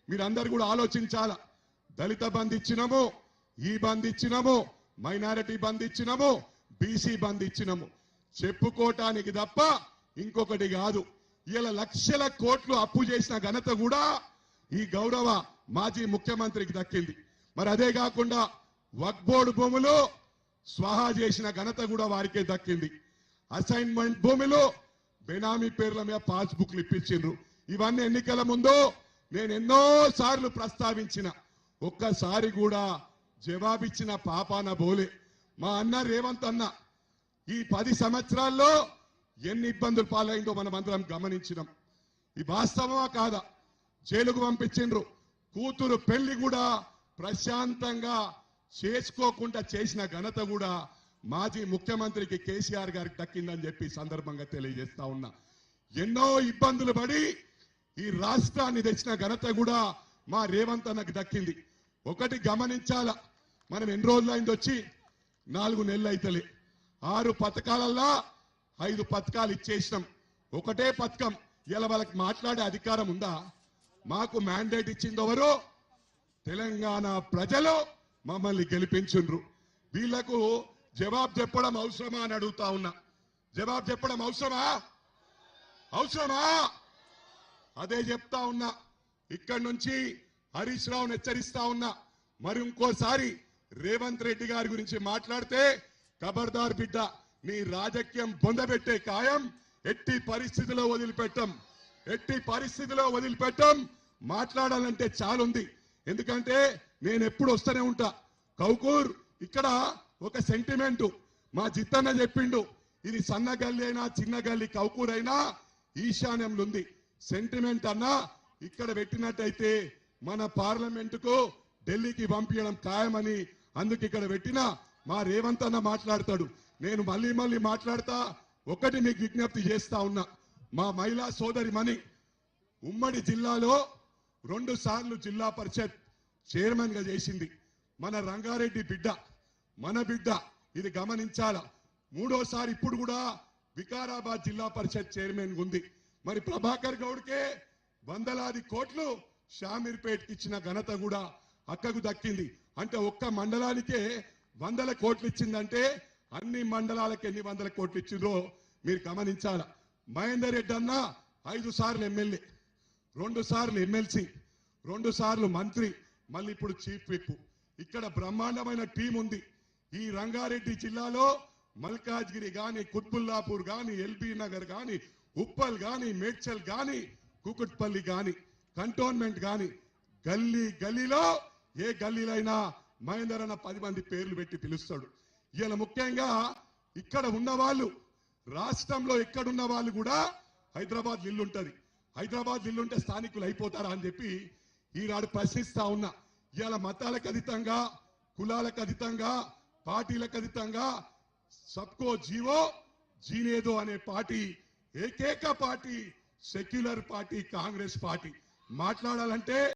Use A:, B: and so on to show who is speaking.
A: మీరందరూ కూడా ఆలోచించాలా. దళిత బంధు ఇచ్చినాము, ఈ బంధు ఇచ్చినాము, మైనారిటీ బంధు ఇచ్చినాము, బీసీ బంధు ఇచ్చినాము. చెప్పుకోవటానికి తప్ప ఇంకొకటి కాదు. ఇలా లక్షల కోట్లు అప్పు చేసిన ఘనత కూడా ఈ గౌరవ మాజీ ముఖ్యమంత్రికి దక్కింది. మరి అదే కాకుండా వక్ఫ్ బోర్డు భూములు స్వాహా చేసిన ఘనత కూడా వారికే దక్కింది. అసైన్మెంట్ భూములు బెనామీ పేర్ల మీద పాస్ బుక్లు ఇప్పించిండ్రు. ఇవన్నీ ఎన్నికల ముందు నేను ఎన్నో సార్లు ప్రస్తావించిన, ఒక్కసారి కూడా జవాబిచ్చిన పాపాన బోలే. మా అన్న రేవంత్ అన్న ఈ 10 సంవత్సరాల్లో ఎన్ని ఇబ్బందులు పాలైందో మనం అందరం గమనించినాం. ఈ వాస్తవమా కాదా? జైలుకు పంపించిండ్రు. కూతురు పెళ్లి కూడా ప్రశాంతంగా చేసుకోకుండా చేసిన ఘనత కూడా మాజీ ముఖ్యమంత్రికి కేసీఆర్ గారికి దక్కిందని చెప్పి సందర్భంగా తెలియజేస్తా ఉన్నా. ఎన్నో ఇబ్బందులు పడి ఈ రాష్ట్రాన్ని తెచ్చిన ఘనత కూడా మా రేవంత్ అన్నకు దక్కింది. ఒకటి గమనించాలా, మనం ఎన్ని రోజులైంది వచ్చి 4 నెలలు అయితలే. 6 పథకాలల్లా 5 పథకాలు ఇచ్చేసినాం. ఒకటే పథకం ఇలా వాళ్ళకి మాట్లాడే అధికారం ఉందా? మాకు మ్యాండేట్ ఇచ్చింది ఎవరు? తెలంగాణ ప్రజలు మమ్మల్ని గెలిపించుండ్రు. వీళ్లకు జవాబు చెప్పడం అవసరమా అని అడుగుతా ఉన్నా. జవాబు చెప్పడం అవసరమా? అవసరమా? అదే చెప్తా ఉన్నా. ఇక్కడి నుంచి హరీష్ రావును హెచ్చరిస్తా ఉన్నా. మరి ఇంకోసారి రేవంత్ రెడ్డి గారి గురించి మాట్లాడితే ఖబర్దార్ బిడ్డ, నీ రాజకీయం బొందబెట్టే ఖాయం. ఎట్టి పరిస్థితిలో వదిలిపెట్టం, ఎట్టి పరిస్థితిలో వదిలిపెట్టం. మాట్లాడాలంటే చాలుంది. ఎందుకంటే నేను ఎప్పుడు వస్తూనే ఉంటా. కౌకూర్ ఇక్కడ ఒక సెంటిమెంట్ మా జిత్తన్న చెప్పిండు, ఇది సన్న గల్లి అయినా చిన్న గల్లి కౌకూర్ అయినా ఈశాన్యంలో ఉంది. సెంటిమెంట్ అన్నా ఇక్కడ పెట్టినట్టయితే మన పార్లమెంటుకు ఢిల్లీకి పంపించడం ఖాయమని అందుకు ఇక్కడ పెట్టిన మా రేవంత్ అన్న మాట్లాడతాడు. నేను మళ్ళీ మళ్ళీ మాట్లాడతా. ఒకటి మీకు విజ్ఞప్తి చేస్తా ఉన్నా. మా మహిళా సోదరి మణి ఉమ్మడి జిల్లాలో 2 సార్లు జిల్లా పరిషత్ చైర్మన్ గా చేసింది. మన రంగారెడ్డి బిడ్డ, మన బిడ్డ, ఇది గమనించాల. 3వ సారి ఇప్పుడు కూడా వికారాబాద్ జిల్లా పరిషత్ చైర్మన్ ఉంది. మరి ప్రభాకర్ గౌడ్కే వందలాది కోట్లు షామీర్పేట్కి ఇచ్చిన ఘనత కూడా అక్కకు దక్కింది. అంటే ఒక్క మండలానికే 100 కోట్లు ఇచ్చిందంటే అన్ని మండలాలకు ఎన్ని 100 కోట్లు ఇచ్చిండ్రో మీరు గమనించాల. మహేందర్ రెడ్డి అన్న 5 సార్లు ఎమ్మెల్యే, 2 సార్లు ఎమ్మెల్సీ, 2 సార్లు మంత్రి, మళ్ళీ ఇప్పుడు చీఫ్ విప్. ఇక్కడ బ్రహ్మాండమైన టీం ఉంది. ఈ రంగారెడ్డి జిల్లాలో మల్కాజ్గిరి గాని, కుత్బుల్లాపూర్ గాని, ఎల్బీ నగర్ గాని, ఉప్పల్ గాని, మేడ్చల్ గాని, కుకుట్పల్లి గాని, కంటోన్మెంట్ గాని, గల్లీ గల్లీలో ఏ గల్లీలైనా మహేందర్ అన్న 10 మంది పేర్లు పెట్టి పిలుస్తాడు. ఇలా ముఖ్యంగా ఇక్కడ ఉన్న వాళ్ళు, రాష్ట్రంలో ఎక్కడున్న వాళ్ళు కూడా హైదరాబాద్ ఇల్లుంటది. హైదరాబాద్ ఇల్లుంటే స్థానికులు అయిపోతారా అని చెప్పి ఈనాడు ప్రశ్నిస్తా ఉన్నా. ఇవాళ మతాలకు అతీతంగా, కులాలకు అతీతంగా, పార్టీలకు అతీతంగా సబ్కో జీవో జీనేదో అనే పార్టీ, ఏకైక party secular party Congress party. మాట్లాడాలంటే